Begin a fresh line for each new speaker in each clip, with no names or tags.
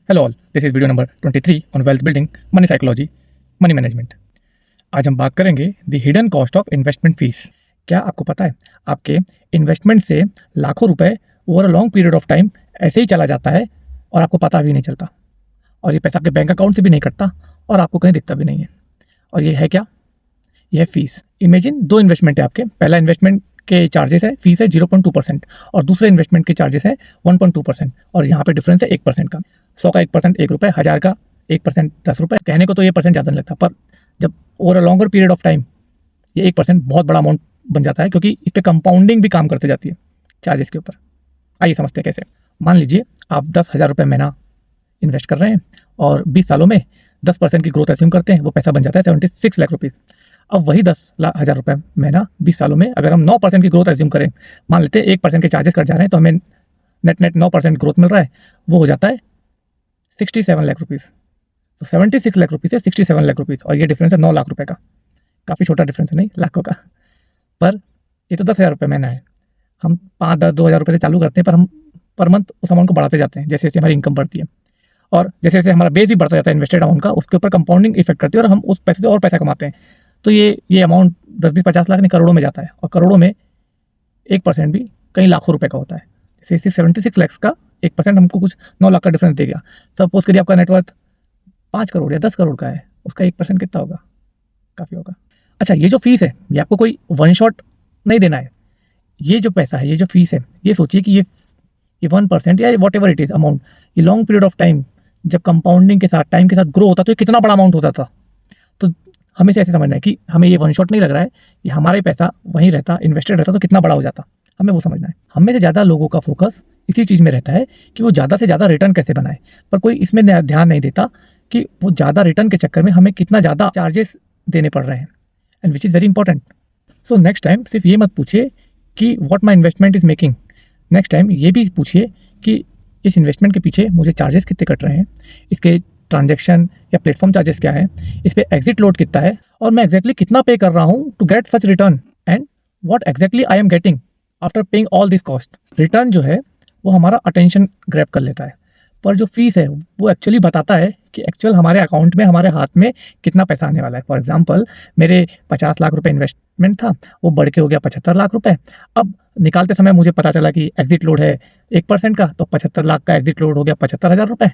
Hello all, this is video number 23 on wealth building, money psychology, money management. आज हम बात करेंगे the hidden cost of investment fees. क्या आपको पता है आपके इन्वेस्टमेंट से लाखों रुपए over a long period of time ऐसे ही चला जाता है और आपको पता भी नहीं चलता, और ये पैसा आपके बैंक अकाउंट से भी नहीं कटता और आपको कहीं दिखता भी नहीं है। और ये है क्या? यह है फीस। इमेजिन दो इन्वेस्टमेंट है आपके। पहला इन्वेस्टमेंट के चार्जेस है, फीस है 0.2%, और दूसरे इन्वेस्टमेंट के चार्जेस है 1.2%, और यहाँ पे डिफरेंस है 1% का। 100 का 1% 1 रुपये, 1000 का 1% 10 रुपये। कहने को तो ये परसेंट ज़्यादा नहीं लगता, पर जब over a longer period of time ये 1% बहुत बड़ा अमाउंट बन जाता है, क्योंकि इस पर कंपाउंडिंग भी काम करते जाती है चार्जेस के ऊपर। आइए समझते हैं कैसे। मान लीजिए आप 10,000 रुपये महीना इन्वेस्ट कर रहे हैं और 20 सालों में 10% की ग्रोथ एज्यूम करते हैं, वो पैसा बन जाता है 76 लाख रुपीज़। अब वही 10,000 रुपये महीना 20 सालों में अगर हम 9% की ग्रोथ एज्यूम करें, मान लेते हैं 1% के चार्जेस कट जा रहे हैं, तो हमें नेट 9% ग्रोथ मिल रहा है, वो हो जाता है 67 लाख रुपीज़। तो 76 लाख रुपीज़ से 67 लाख रुपीज़, और ये डिफरेंस है 9 लाख रुपए का। काफ़ी छोटा डिफरेंस है, नहीं लाखों का, पर ये तो 10,000 रुपये महीना है। हम 5-10-2,000 रुपये से चालू करते हैं, पर हम पर मंथ उस अमाउंट को बढ़ाते जाते हैं जैसे जैसे हमारी इनकम बढ़ती है, और जैसे जैसे हमारा बेस भी बढ़ता जाता है इन्वेस्टेड अमाउंट का, उसके ऊपर कंपाउंडिंग इफेक्ट करती है और हम उस पैसे से और पैसा कमाते हैं। तो ये अमाउंट 10-20-50 लाख नहीं, करोड़ों में जाता है, और करोड़ों में 1% भी कई लाखों रुपए का होता है। जैसे 76 लैक्स का 1% हमको कुछ 9 लाख का डिफरेंस देगा। सपोज करिए आपका नेटवर्थ 5 करोड़ या 10 करोड़ का है, उसका 1% कितना होगा? काफ़ी होगा। अच्छा, ये जो फीस है ये आपको कोई वन शॉट नहीं देना है। ये जो पैसा है, ये जो फीस है, ये सोचिए कि ये 1% या what ever it is amount, ये लॉन्ग पीरियड ऑफ टाइम जब कंपाउंडिंग के साथ टाइम के साथ ग्रो होता तो ये कितना बड़ा अमाउंट होता था। तो हमें ऐसे समझना है कि हमें ये वन शॉट नहीं लग रहा है, ये हमारा ही पैसा वहीं रहता, इन्वेस्टेड रहता तो कितना बड़ा हो जाता, हमें वो समझना है। हम में से ज़्यादा लोगों का फोकस इसी चीज़ में रहता है कि वो ज़्यादा से ज़्यादा रिटर्न कैसे बनाए, पर कोई इसमें ध्यान नहीं देता कि वो ज़्यादा रिटर्न के चक्कर में हमें कितना ज़्यादा चार्जेस देने पड़ रहे हैं, and which is very important. So next time सिर्फ ये मत पूछिए कि what my investment is making, next time ये भी पूछिए कि इस इन्वेस्टमेंट के पीछे मुझे चार्जेस कितने कट रहे हैं, इसके ट्रांजैक्शन या प्लेटफॉर्म चार्जेस क्या है, इस पे एग्जिट लोड कितना है, और मैं एग्जैक्टली कितना पे कर रहा हूँ to get such return, and what exactly I am getting after paying all this cost. Return जो है वो हमारा अटेंशन ग्रैब कर लेता है, पर जो फीस है वो एक्चुअली बताता है कि एक्चुअल हमारे अकाउंट में, हमारे हाथ में कितना पैसा आने वाला है। फॉर एग्जाम्पल, मेरे 50 लाख रुपए इन्वेस्टमेंट था, वो बढ़ के हो गया 75 लाख रुपए। अब निकालते समय मुझे पता चला कि एग्जिट लोड है 1% का, तो 75 लाख का एग्जिट लोड हो गया 75,000 रुपये,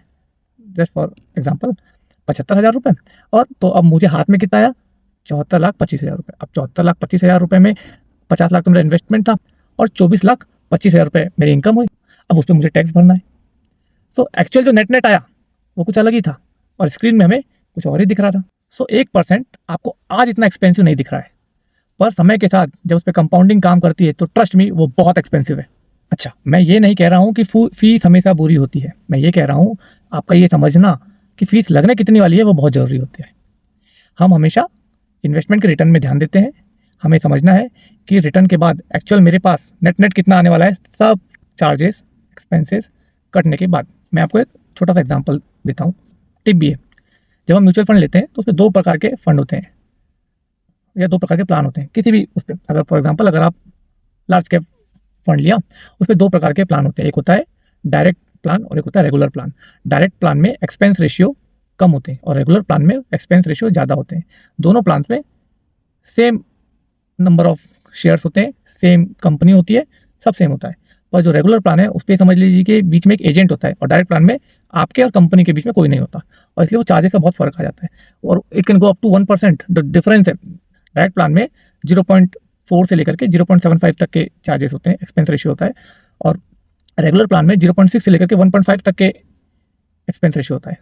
जस्ट फॉर एग्जाम्पल 75,000 रुपये। और तो अब मुझे हाथ में कितना आया? 74,25,000 रुपये। अब 74,25,000 रुपये में 50 लाख तो मेरा इन्वेस्टमेंट था और 24,25,000 रुपये मेरी इनकम हुई। अब उस पर मुझे टैक्स भरना है। सो एक्चुअल जो नेट आया वो कुछ अलग ही था, और स्क्रीन में हमें कुछ और ही दिख रहा था। सो 1% आपको आज इतना एक्सपेंसिव नहीं दिख रहा है, पर समय के साथ जब उस पर कंपाउंडिंग काम करती है तो ट्रस्ट मी वो बहुत एक्सपेंसिव है। अच्छा, मैं ये नहीं कह रहा हूँ कि फीस हमेशा बुरी होती है, मैं ये कह रहा हूँ आपका ये समझना कि फीस लगने कितनी वाली है वो बहुत ज़रूरी होती है। हम हमेशा इन्वेस्टमेंट के रिटर्न में ध्यान देते हैं, हमें समझना है कि रिटर्न के बाद एक्चुअल मेरे पास नेट कितना आने वाला है, सब चार्जेस एक्सपेंसेस कटने के बाद। मैं आपको एक छोटा सा एग्जांपल देता हूँ, टिप भी है। जब हम म्यूचुअल फंड लेते हैं तो उसमें 2 प्रकार के फंड होते हैं या 2 प्रकार के प्लान होते हैं किसी भी उस पर। अगर फॉर एग्जांपल अगर आप लार्ज कैप फंड लिया, उस पर 2 प्रकार के प्लान होते हैं, एक होता है डायरेक्ट प्लान और एक होता है रेगुलर प्लान। डायरेक्ट प्लान में एक्सपेंस रेशियो कम होते हैं और रेगुलर प्लान में एक्सपेंस रेशियो ज़्यादा होते हैं। दोनों प्लान में सेम नंबर ऑफ शेयर्स होते हैं, सेम कंपनी होती है, सब सेम होता है। पर जो रेगुलर प्लान है उस पर समझ लीजिए कि बीच में एक एजेंट होता है, और डायरेक्ट प्लान में आपके और कंपनी के बीच में कोई नहीं होता, और इसलिए वो चार्जेस का बहुत फर्क आ जाता है, और it can go up to 1%। Difference है डायरेक्ट प्लान में 0.4 से लेकर के 0.75 तक के चार्जेस होते हैं, एक्सपेंस रेशियो होता है, और रेगुलर प्लान में 0.6 से लेकर के 1.5 तक के एक्सपेंस रेशियो होता है।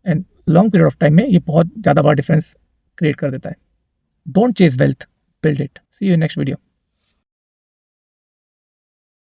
And long period of time में ये बहुत ज़्यादा बड़ा डिफरेंस क्रिएट कर देता है। Don't chase wealth, build it. See you in next video.